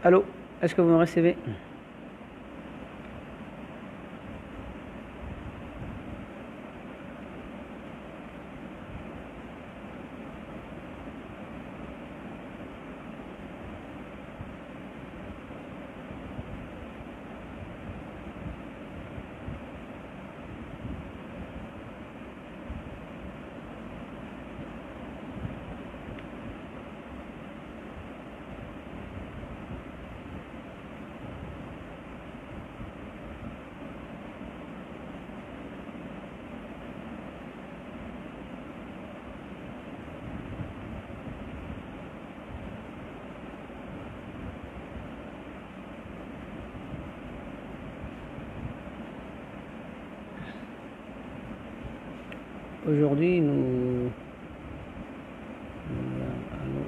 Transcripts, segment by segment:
Allô, est-ce que vous me recevez? Aujourd'hui, nous... Allô.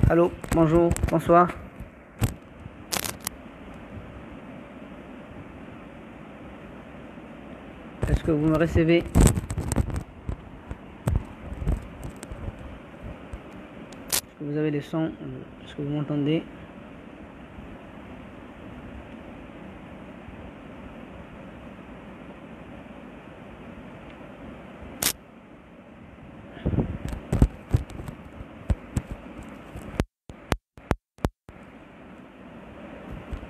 Allô, bonjour, bonsoir. Est-ce que vous me recevez? Est-ce que vous avez les sons? Est-ce que vous m'entendez?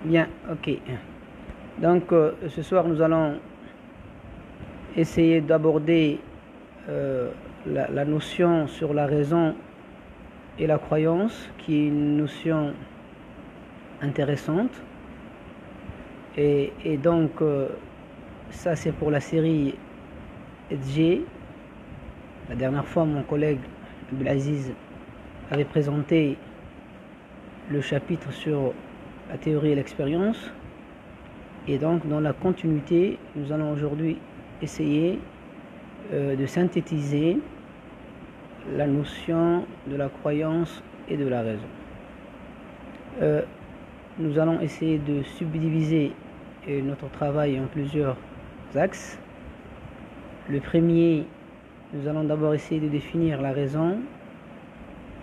Bien, ok. Donc, ce soir, nous allons essayer d'aborder la notion sur la raison et la croyance, qui est une notion intéressante. Et donc, ça c'est pour la série G. La dernière fois, mon collègue Abdelaziz avait présenté le chapitre sur la théorie et l'expérience. Et donc, dans la continuité, nous allons aujourd'hui essayer de synthétiser la notion de la croyance et de la raison. Nous allons essayer de subdiviser notre travail en plusieurs axes. Le premier, nous allons d'abord essayer de définir la raison.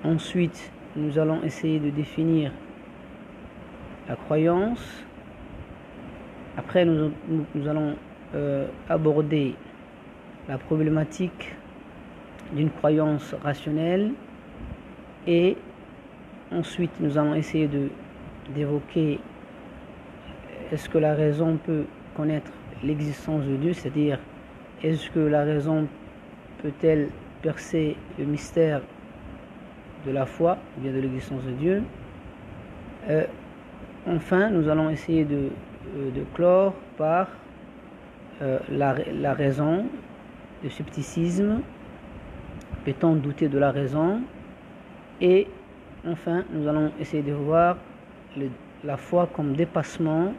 Ensuite, nous allons essayer de définir la croyance. Après, nous allons aborder la problématique d'une croyance rationnelle. Et ensuite, nous allons essayer d'évoquer est-ce que la raison peut connaître l'existence de Dieu, c'est-à-dire est-ce que la raison peut-elle percer le mystère de la foi ou bien de l'existence de Dieu. Enfin, nous allons essayer de clore par la raison, le scepticisme, peut-on douter de la raison, et enfin, nous allons essayer de voir la foi comme dépassement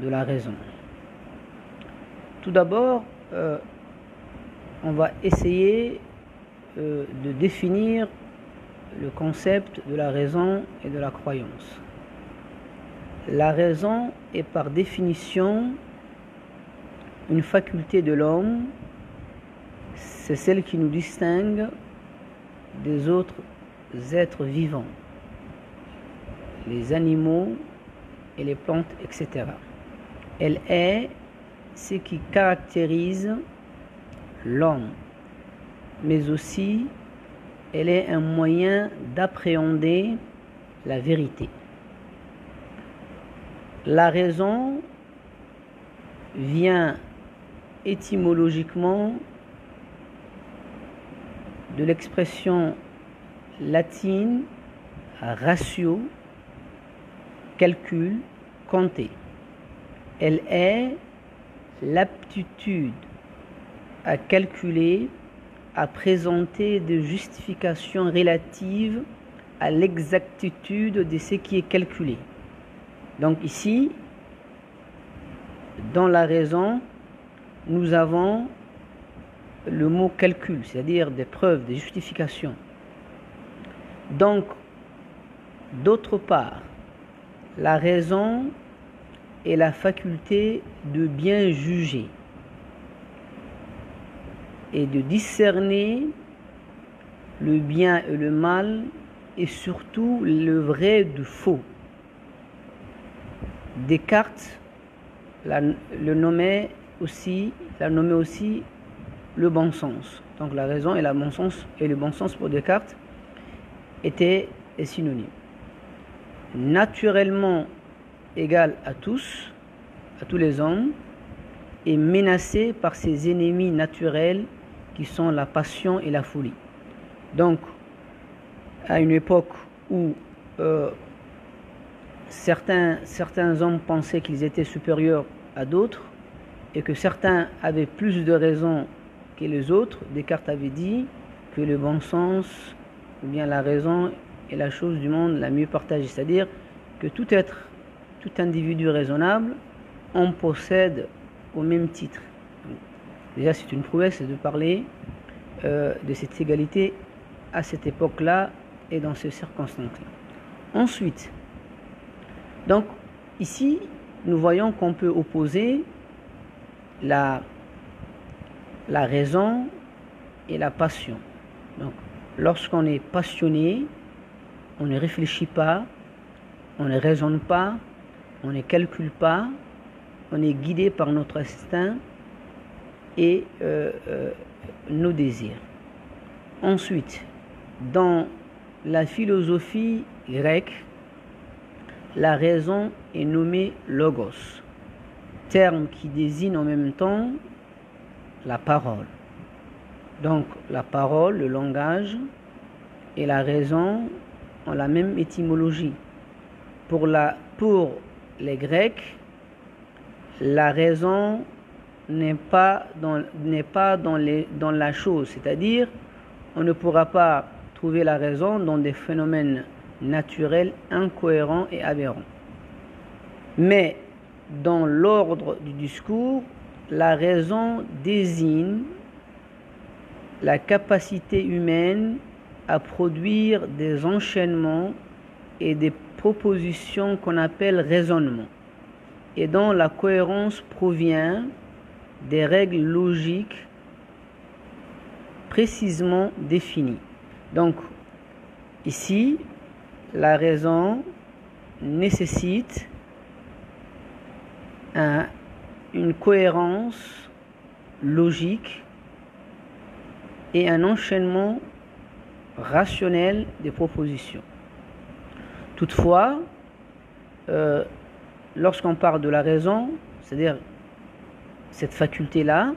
de la raison. Tout d'abord, on va essayer de définir le concept de la raison et de la croyance. La raison est par définition une faculté de l'homme, c'est celle qui nous distingue des autres êtres vivants, les animaux et les plantes, etc. Elle est ce qui caractérise l'homme, mais aussi elle est un moyen d'appréhender la vérité. La raison vient étymologiquement de l'expression latine ratio, calcul, compter. Elle est l'aptitude à calculer, à présenter des justifications relatives à l'exactitude de ce qui est calculé. Donc ici, dans la raison, nous avons le mot calcul, c'est-à-dire des preuves, des justifications. Donc, d'autre part, la raison est la faculté de bien juger et de discerner le bien et le mal et surtout le vrai du faux. Descartes l'a nommé aussi le bon sens. Donc la raison et le bon sens pour Descartes étaient synonymes. Naturellement égal à tous les hommes, et menacé par ses ennemis naturels qui sont la passion et la folie. Donc, à une époque où certains hommes pensaient qu'ils étaient supérieurs à d'autres et que certains avaient plus de raison que les autres, Descartes avait dit que le bon sens ou bien la raison est la chose du monde la mieux partagée, c'est-à-dire que tout individu raisonnable en possède au même titre. Donc, déjà, c'est une prouesse de parler de cette égalité à cette époque-là et dans ces circonstances-là. Ensuite, donc ici, nous voyons qu'on peut opposer la raison et la passion. Donc, lorsqu'on est passionné, on ne réfléchit pas, on ne raisonne pas, on ne calcule pas, on est guidé par notre instinct et nos désirs. Ensuite, dans la philosophie grecque, la raison est nommée logos, terme qui désigne en même temps la parole. Donc la parole, le langage et la raison ont la même étymologie. Pour les Grecs, la raison n'est pas dans la chose, c'est-à-dire on ne pourra pas trouver la raison dans des phénomènes naturels incohérents et aberrants. Mais dans l'ordre du discours, la raison désigne la capacité humaine à produire des enchaînements et des propositions qu'on appelle raisonnements, et dont la cohérence provient des règles logiques précisément définies. Donc, ici, la raison nécessite une cohérence logique et un enchaînement rationnel des propositions. Toutefois, lorsqu'on parle de la raison, c'est-à-dire cette faculté-là,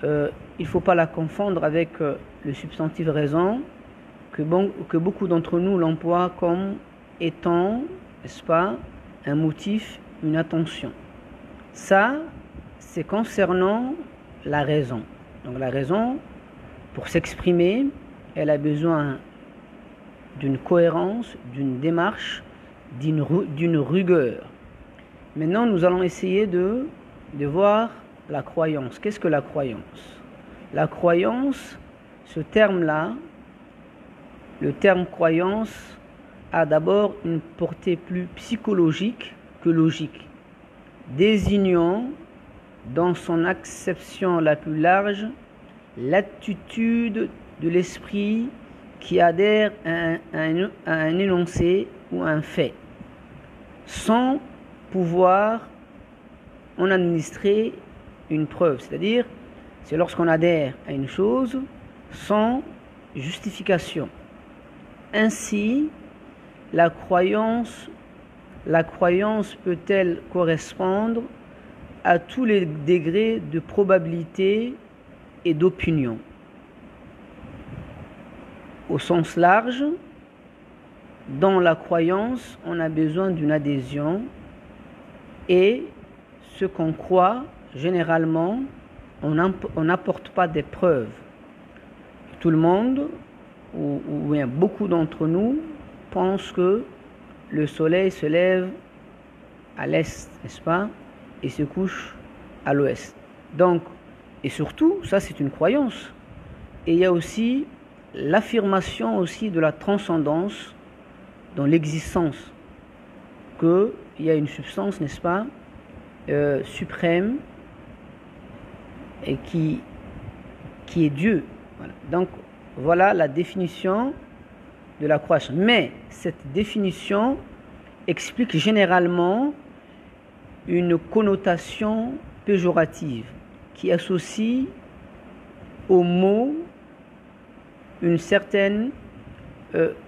il ne faut pas la confondre avec le substantif raison, que beaucoup d'entre nous l'emploient comme étant, n'est-ce pas, un motif, une attention. Ça, c'est concernant la raison. Donc la raison, pour s'exprimer, elle a besoin d'une cohérence, d'une démarche, d'une rigueur. Maintenant, nous allons essayer de voir la croyance. Qu'est-ce que la croyance? La croyance, ce terme-là, le terme croyance a d'abord une portée plus psychologique que logique, désignant dans son acception la plus large l'attitude de l'esprit qui adhère à un énoncé ou un fait, sans pouvoir en administrer une preuve. C'est-à-dire, c'est lorsqu'on adhère à une chose sans justification. Ainsi, la croyance peut-elle correspondre à tous les degrés de probabilité et d'opinion. Au sens large, dans la croyance, on a besoin d'une adhésion et ce qu'on croit, généralement, on n'apporte pas des preuves. Tout le monde, ou bien beaucoup d'entre nous, pensent que le soleil se lève à l'est, n'est-ce pas, et se couche à l'ouest. Donc, et surtout, ça c'est une croyance. Et il y a aussi l'affirmation aussi de la transcendance dans l'existence. qu'il y a une substance, n'est-ce pas, suprême et qui est Dieu. Voilà. Donc, voilà la définition de la croyance. Mais cette définition explique généralement une connotation péjorative qui associe au mot une certaine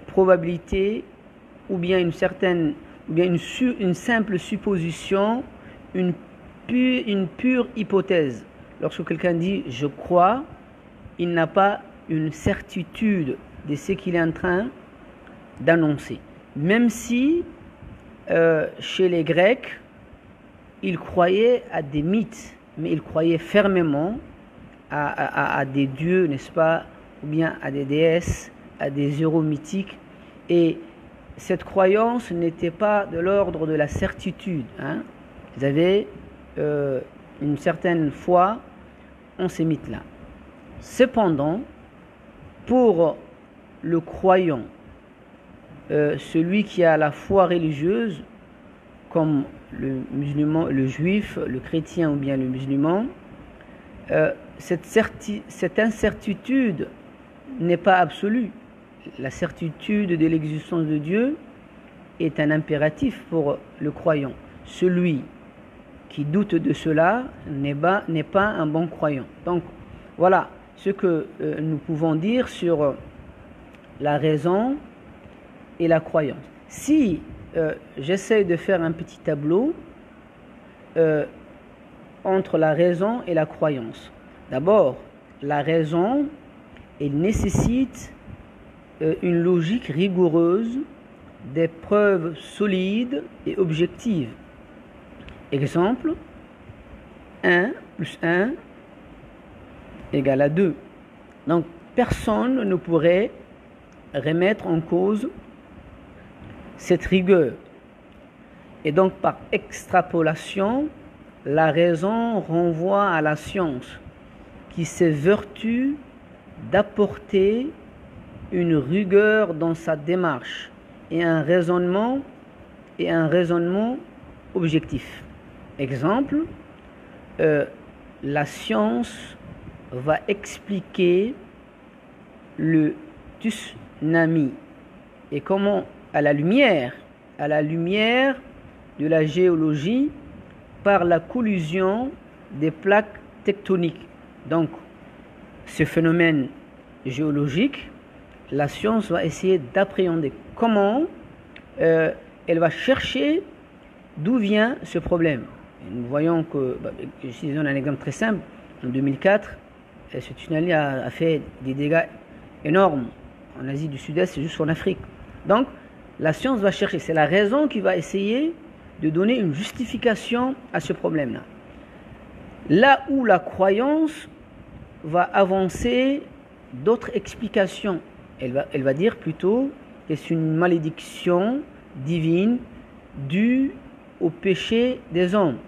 probabilité ou bien une simple supposition, une pure hypothèse. Lorsque quelqu'un dit « je crois », il n'a pas une certitude de ce qu'il est en train d'annoncer. Même si, chez les Grecs, ils croyaient à des mythes, mais ils croyaient fermement à des dieux, n'est-ce pas, ou bien à des déesses, à des héros mythiques. Et cette croyance n'était pas de l'ordre de la certitude. Ils avaient une certaine foi en ces mythes-là. Cependant, pour le croyant, celui qui a la foi religieuse, comme le musulman, le juif, le chrétien ou bien le musulman, cette incertitude n'est pas absolue. La certitude de l'existence de Dieu est un impératif pour le croyant. Celui qui doute de cela n'est pas un bon croyant. Donc, voilà ce que nous pouvons dire sur la raison et la croyance. Si j'essaie de faire un petit tableau entre la raison et la croyance. D'abord, la raison, elle nécessite une logique rigoureuse, des preuves solides et objectives. Exemple, 1 plus 1 égale à 2. Donc, personne ne pourrait remettre en cause cette rigueur. Et donc, par extrapolation, la raison renvoie à la science, qui s'évertue d'apporter une rigueur dans sa démarche et un raisonnement objectif. Exemple, la science va expliquer le tsunami et comment à la lumière de la géologie par la collision des plaques tectoniques. Donc, ce phénomène géologique, la science va essayer d'appréhender comment elle va chercher d'où vient ce problème. Et nous voyons que, je donne un exemple très simple, en 2004, ce tsunami a fait des dégâts énormes en Asie du Sud-Est et jusqu'en Afrique. Donc, la science va chercher, c'est la raison qui va essayer de donner une justification à ce problème-là. Là où la croyance va avancer d'autres explications, elle va dire plutôt que c'est une malédiction divine due au péché des hommes.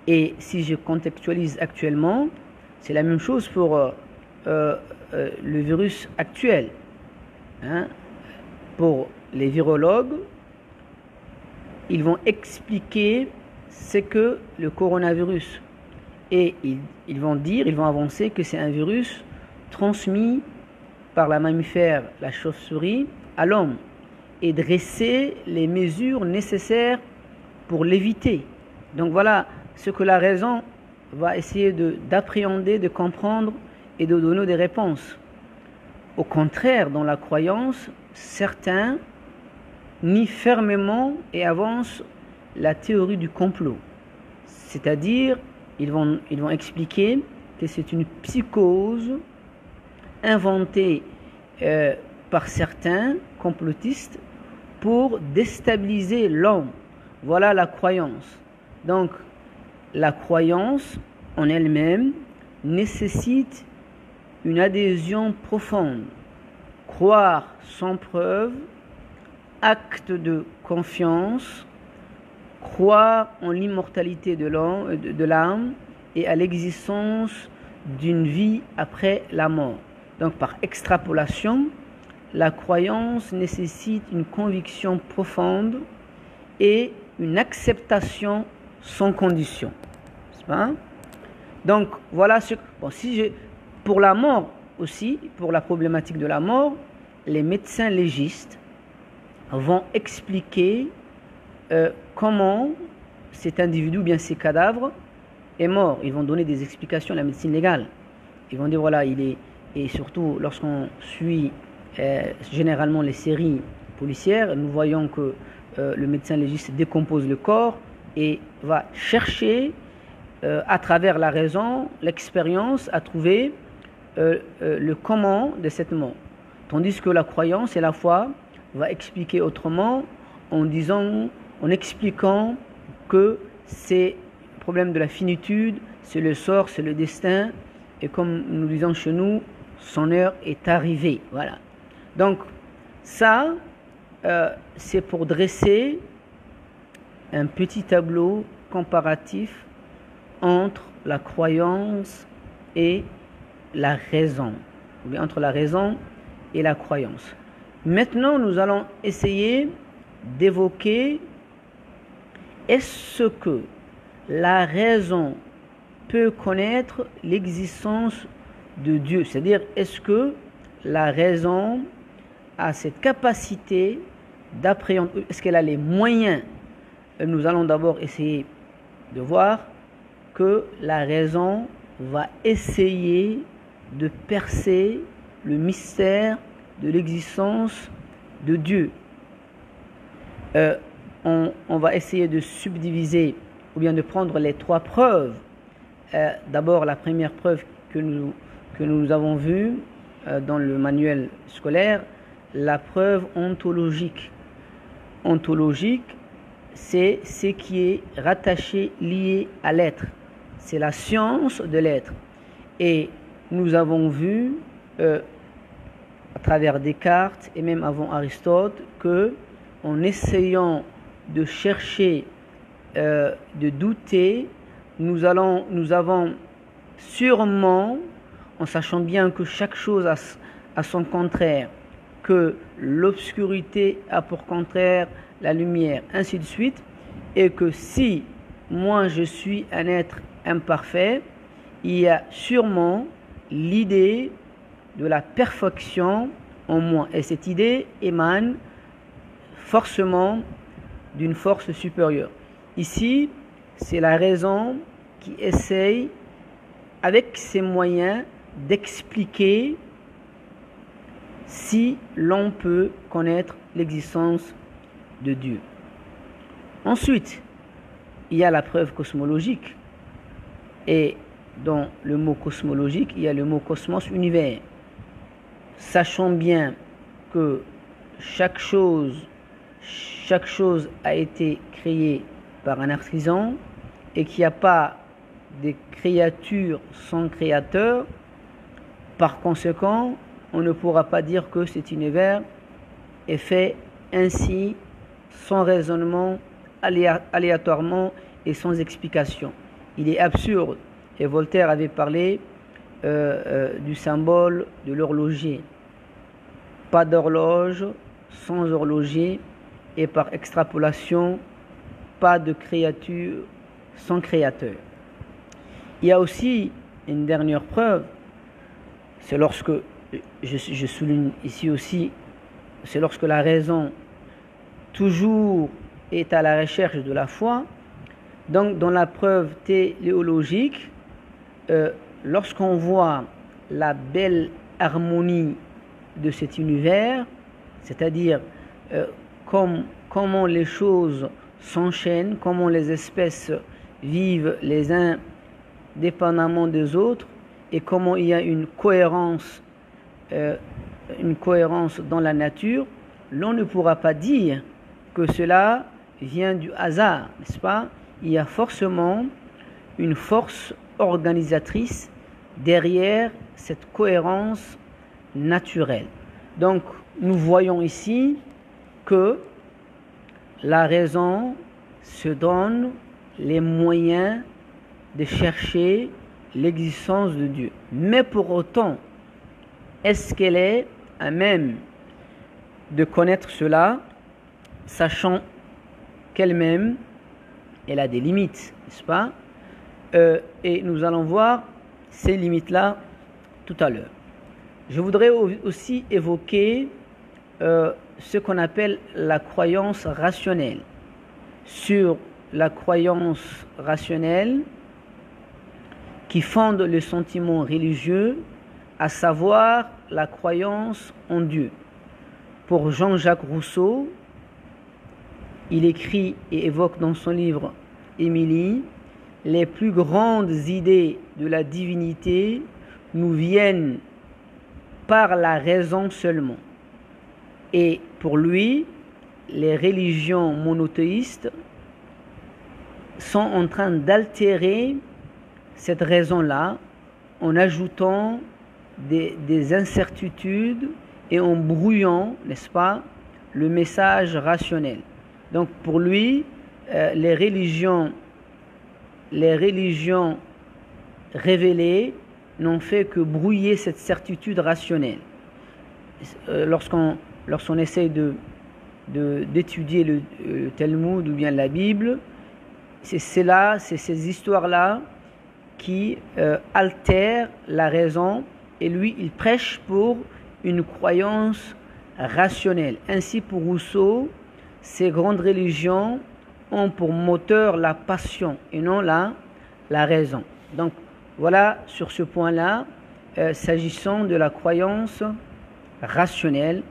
Et si je contextualise actuellement, c'est la même chose pour le virus actuel. Pour les virologues, ils vont expliquer ce que le coronavirus. Et ils vont avancer que c'est un virus transmis par la mammifère, la chauve-souris, à l'homme. Et dresser les mesures nécessaires pour l'éviter. Donc voilà ce que la raison va essayer d'appréhender, de comprendre et de donner des réponses. Au contraire, dans la croyance, certains nient fermement et avancent la théorie du complot. C'est-à-dire, ils vont expliquer que c'est une psychose inventée par certains complotistes pour déstabiliser l'homme. Voilà la croyance. Donc, la croyance en elle-même nécessite une adhésion profonde. Croire sans preuve, acte de confiance, croire en l'immortalité de l'âme et à l'existence d'une vie après la mort. Donc, par extrapolation, la croyance nécessite une conviction profonde et une acceptation sans condition. Donc voilà ce. Bon, pour la mort aussi, pour la problématique de la mort, les médecins légistes vont expliquer comment cet individu, ou bien ces cadavres, est mort. Ils vont donner des explications à la médecine légale. Ils vont dire voilà, il est. Et surtout lorsqu'on suit généralement les séries policières, nous voyons que le médecin légiste décompose le corps et va chercher à travers la raison, l'expérience, à trouver le comment de cette mort. Tandis que la croyance et la foi va expliquer autrement en expliquant que c'est le problème de la finitude, c'est le sort, c'est le destin, et comme nous disons chez nous, son heure est arrivée. Voilà. Donc ça, c'est pour dresser un petit tableau comparatif entre la croyance et la raison, ou bien entre la raison et la croyance. Maintenant, nous allons essayer d'évoquer est-ce que la raison peut connaître l'existence de Dieu, c'est-à-dire est-ce que la raison a cette capacité d'appréhender, est-ce qu'elle a les moyens? Nous allons d'abord essayer de voir que la raison va essayer de percer le mystère de l'existence de Dieu. On va essayer de subdiviser ou bien de prendre les trois preuves. D'abord, la première preuve que nous avons vue dans le manuel scolaire, la preuve ontologique. Ontologique, c'est ce qui est rattaché, lié à l'être. C'est la science de l'être. Et nous avons vu, à travers Descartes et même avant Aristote, que en essayant de chercher, de douter, nous avons sûrement, en sachant bien que chaque chose a son contraire, que l'obscurité a pour contraire la lumière, ainsi de suite, et que si moi je suis un être imparfait, il y a sûrement l'idée de la perfection en moi, et cette idée émane forcément d'une force supérieure. Ici, c'est la raison qui essaye, avec ses moyens, d'expliquer si l'on peut connaître l'existence de Dieu. Ensuite, il y a la preuve cosmologique. Et dans le mot cosmologique, il y a le mot cosmos, univers. Sachant bien que chaque chose a été créée par un artisan et qu'il n'y a pas de créature sans créateur, par conséquent, on ne pourra pas dire que cet univers est fait ainsi, sans raisonnement, aléatoirement et sans explication. Il est absurde. Et Voltaire avait parlé du symbole de l'horloger. Pas d'horloge sans horloger, et par extrapolation, pas de créature sans créateur. Il y a aussi une dernière preuve, c'est lorsque, je souligne ici aussi, c'est lorsque la raison toujours est à la recherche de la foi. Donc dans la preuve téléologique, lorsqu'on voit la belle harmonie de cet univers, c'est-à-dire comment les choses s'enchaînent, comment les espèces vivent les uns dépendamment des autres, et comment il y a une cohérence dans la nature, l'on ne pourra pas dire que cela vient du hasard, n'est-ce pas? Il y a forcément une force organisatrice derrière cette cohérence naturelle. Donc, nous voyons ici que la raison se donne les moyens de chercher l'existence de Dieu. Mais pour autant, est-ce qu'elle est à même de connaître cela, sachant qu'elle-même, elle a des limites, n'est-ce pas? Et nous allons voir ces limites-là tout à l'heure. Je voudrais aussi évoquer ce qu'on appelle la croyance rationnelle. Sur la croyance rationnelle qui fonde le sentiment religieux, à savoir la croyance en Dieu. Pour Jean-Jacques Rousseau, il écrit et évoque dans son livre Émilie, les plus grandes idées de la divinité nous viennent par la raison seulement. Et pour lui, les religions monothéistes sont en train d'altérer cette raison-là en ajoutant des incertitudes et en brouillant, n'est-ce pas, le message rationnel. Donc pour lui, les religions révélées n'ont fait que brouiller cette certitude rationnelle. Lorsqu'on essaye d'étudier le Talmud ou bien la Bible, c'est ces histoires-là qui altèrent la raison, et lui, il prêche pour une croyance rationnelle. Ainsi, pour Rousseau, ces grandes religions ont pour moteur la passion et non la raison. Donc, voilà sur ce point-là, s'agissant de la croyance rationnelle,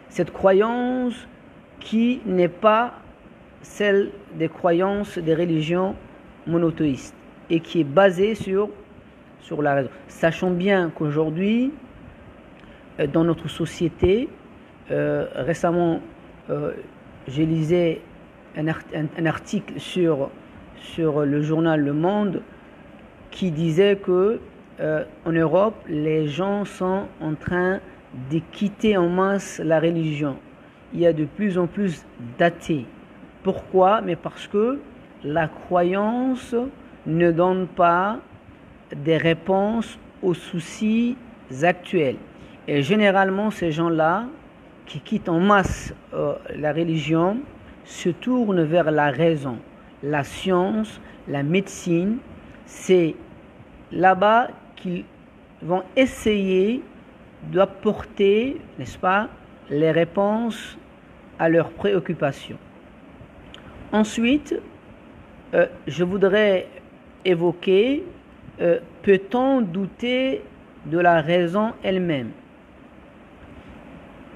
cette croyance qui n'est pas celle des croyances des religions monothéistes et qui est basée sur la raison. Sachons bien qu'aujourd'hui, dans notre société, récemment, j'ai lisé un article sur le journal Le Monde qui disait que en Europe, les gens sont en train de quitter en masse la religion. Il y a de plus en plus d'athées. Pourquoi? Mais parce que la croyance ne donne pas des réponses aux soucis actuels. Et généralement, ces gens-là qui quittent en masse la religion se tournent vers la raison, la science, la médecine. C'est là-bas qu'ils vont essayer d'apporter, n'est-ce pas, les réponses à leurs préoccupations. Ensuite, je voudrais évoquer, peut-on douter de la raison elle-même?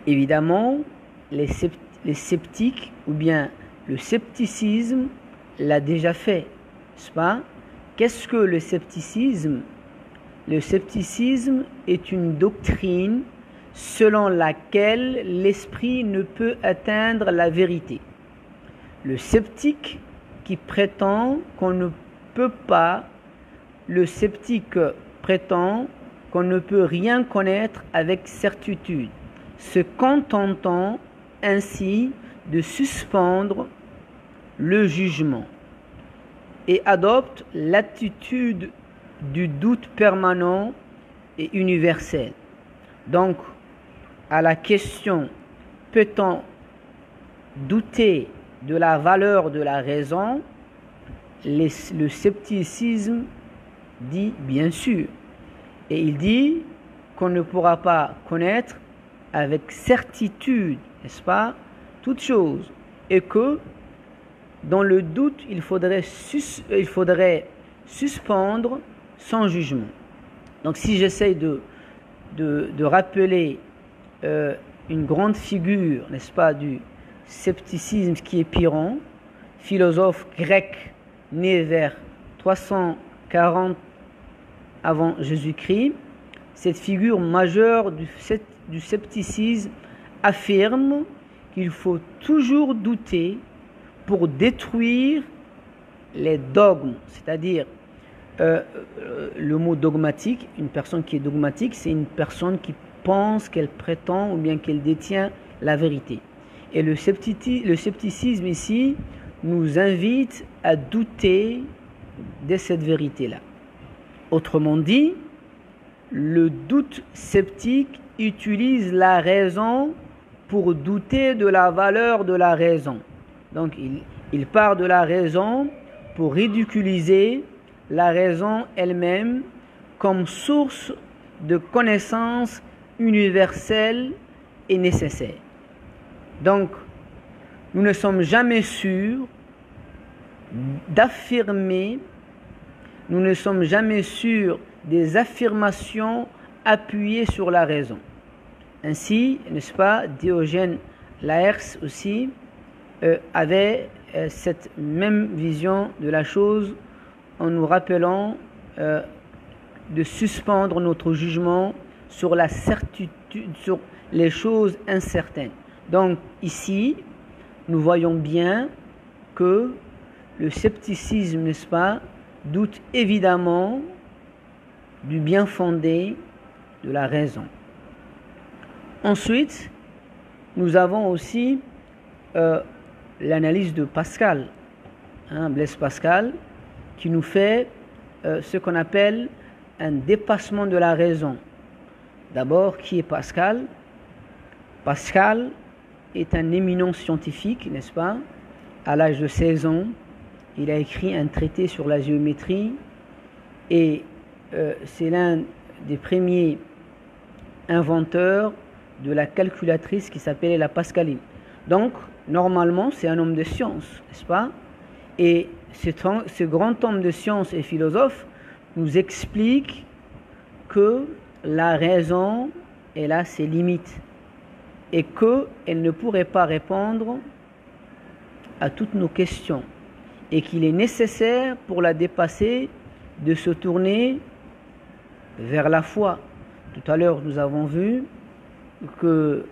Évidemment, les sceptiques ou bien le scepticisme l'a déjà fait, n'est-ce pas? Qu'est-ce que le scepticisme? Le scepticisme est une doctrine selon laquelle l'esprit ne peut atteindre la vérité. Le sceptique qui prétend qu'on ne peut pas, le sceptique prétend qu'on ne peut rien connaître avec certitude, se contentant ainsi de suspendre le jugement et adopte l'attitude du doute permanent et universel. Donc, à la question « peut-on douter de la valeur de la raison ?» le scepticisme dit bien sûr. Et il dit qu'on ne pourra pas connaître avec certitude, n'est-ce pas, toute chose. Et que dans le doute, il faudrait suspendre son jugement. Donc si j'essaye de rappeler une grande figure, n'est-ce pas, du scepticisme qui est Pyrrhon, philosophe grec né vers 340 avant Jésus-Christ, cette figure majeure du scepticisme affirme qu'il faut toujours douter pour détruire les dogmes, c'est-à-dire le mot dogmatique, une personne qui est dogmatique, c'est une personne qui pense qu'elle prétend ou bien qu'elle détient la vérité. Et le scepticisme ici nous invite à douter de cette vérité-là. Autrement dit, le doute sceptique utilise la raison pour douter de la valeur de la raison. Donc Il part de la raison pour ridiculiser la raison elle-même comme source de connaissance universelle et nécessaire. Donc, nous ne sommes jamais sûrs d'affirmer, nous ne sommes jamais sûrs des affirmations appuyées sur la raison. Ainsi, n'est-ce pas, Diogène Laërce aussi avait cette même vision de la chose en nous rappelant de suspendre notre jugement sur la certitude, sur les choses incertaines. Donc ici, nous voyons bien que le scepticisme, n'est-ce pas, doute évidemment du bien fondé de la raison. Ensuite, nous avons aussi l'analyse de Pascal, Blaise Pascal, qui nous fait ce qu'on appelle un dépassement de la raison. D'abord, qui est Pascal? Pascal est un éminent scientifique, n'est-ce pas? À l'âge de 16 ans, il a écrit un traité sur la géométrie et c'est l'un des premiers inventeurs de la calculatrice qui s'appelait la pascaline. Donc, normalement, c'est un homme de science, n'est-ce pas? Et ce grand homme de science et philosophe nous explique que la raison, elle a ses limites et qu'elle ne pourrait pas répondre à toutes nos questions et qu'il est nécessaire pour la dépasser de se tourner vers la foi. Tout à l'heure, nous avons vu que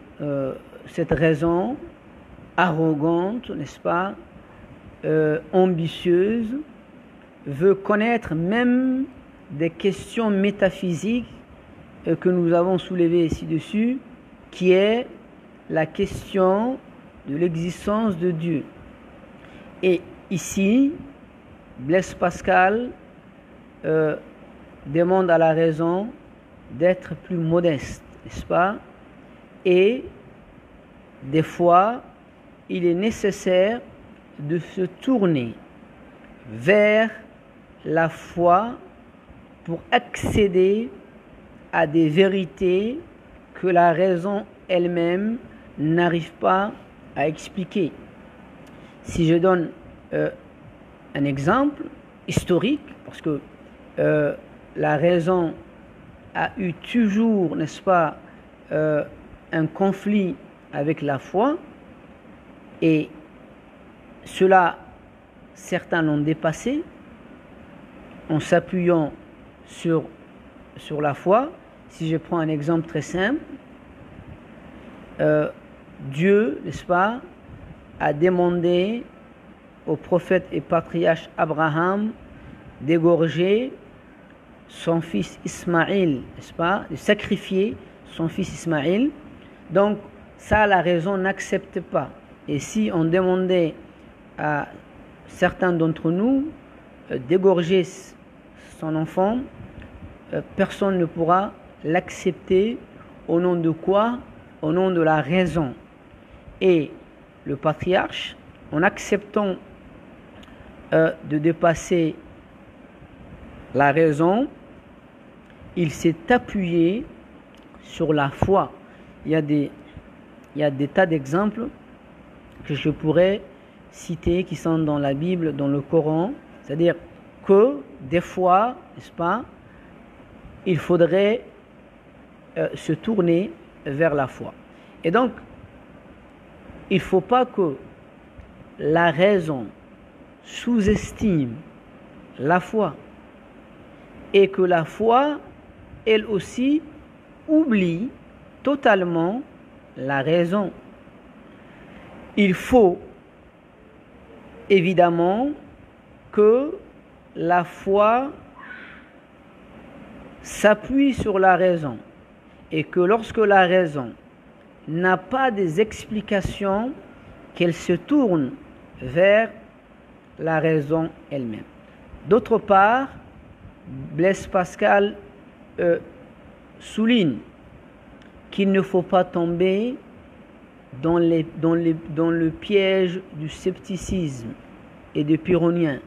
cette raison arrogante, n'est-ce pas, ambitieuse, veut connaître même des questions métaphysiques que nous avons soulevées ci-dessus, qui est la question de l'existence de Dieu. Et ici, Blaise Pascal demande à la raison d'être plus modeste, n'est-ce pas? Et des fois, il est nécessaire de se tourner vers la foi pour accéder à des vérités que la raison elle-même n'arrive pas à expliquer. Si je donne un exemple historique, parce que la raison a eu toujours, n'est-ce pas, un conflit avec la foi, et cela, certains l'ont dépassé en s'appuyant sur la foi. Si je prends un exemple très simple, Dieu, n'est-ce pas, a demandé au prophète et patriarche Abraham d'égorger son fils Ismaïl, n'est-ce pas, de sacrifier son fils Ismaïl. Donc ça, la raison n'accepte pas. Et si on demandait à certains d'entre nous d'égorger son enfant, personne ne pourra l'accepter. Au nom de quoi? Au nom de la raison. Et le patriarche, en acceptant de dépasser la raison, il s'est appuyé sur la foi. Il y a des tas d'exemples que je pourrais citer qui sont dans la Bible, dans le Coran, c'est-à-dire que des fois, n'est-ce pas, il faudrait se tourner vers la foi. Et donc, il ne faut pas que la raison sous-estime la foi et que la foi, elle aussi, oublie totalement la raison. Il faut évidemment que la foi s'appuie sur la raison et que lorsque la raison n'a pas des explications, qu'elle se tourne vers la raison elle-même. D'autre part, Blaise Pascal souligne qu'il ne faut pas tomber dans le piège du scepticisme. et de pyrrhoniens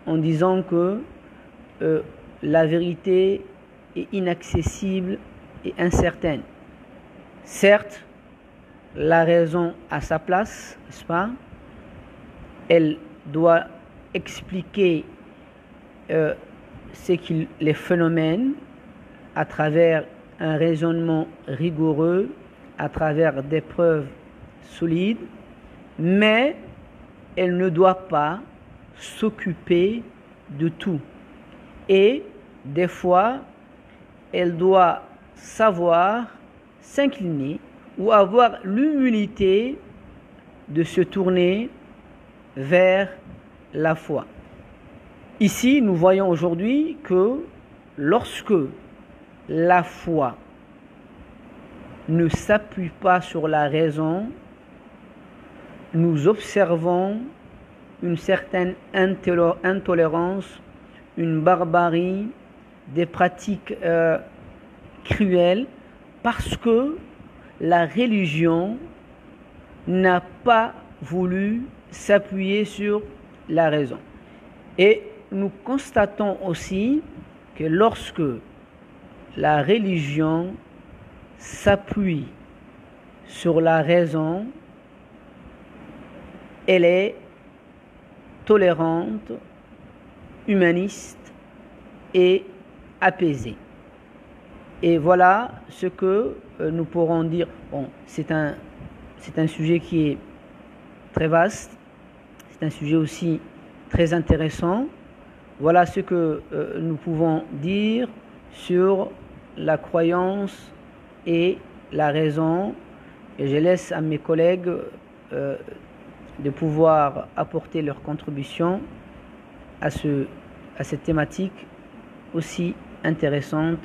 en disant que la vérité est inaccessible et incertaine. Certes, la raison a sa place, n'est-ce pas? Elle doit expliquer les phénomènes à travers un raisonnement rigoureux, à travers des preuves solides, mais elle ne doit pas s'occuper de tout. Et des fois, elle doit savoir s'incliner ou avoir l'humilité de se tourner vers la foi. Ici, nous voyons aujourd'hui que lorsque la foi ne s'appuie pas sur la raison, nous observons une certaine intolérance, une barbarie, des pratiques cruelles, parce que la religion n'a pas voulu s'appuyer sur la raison. Et nous constatons aussi que lorsque la religion s'appuie sur la raison, elle est tolérante, humaniste et apaisée. Et voilà ce que nous pourrons dire. Bon, c'est un sujet qui est très vaste, c'est un sujet aussi très intéressant. Voilà ce que nous pouvons dire sur la croyance et la raison. Et je laisse à mes collègues de pouvoir apporter leur contribution à cette thématique aussi intéressante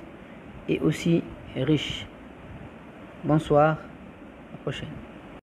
et aussi riche. Bonsoir, à la prochaine.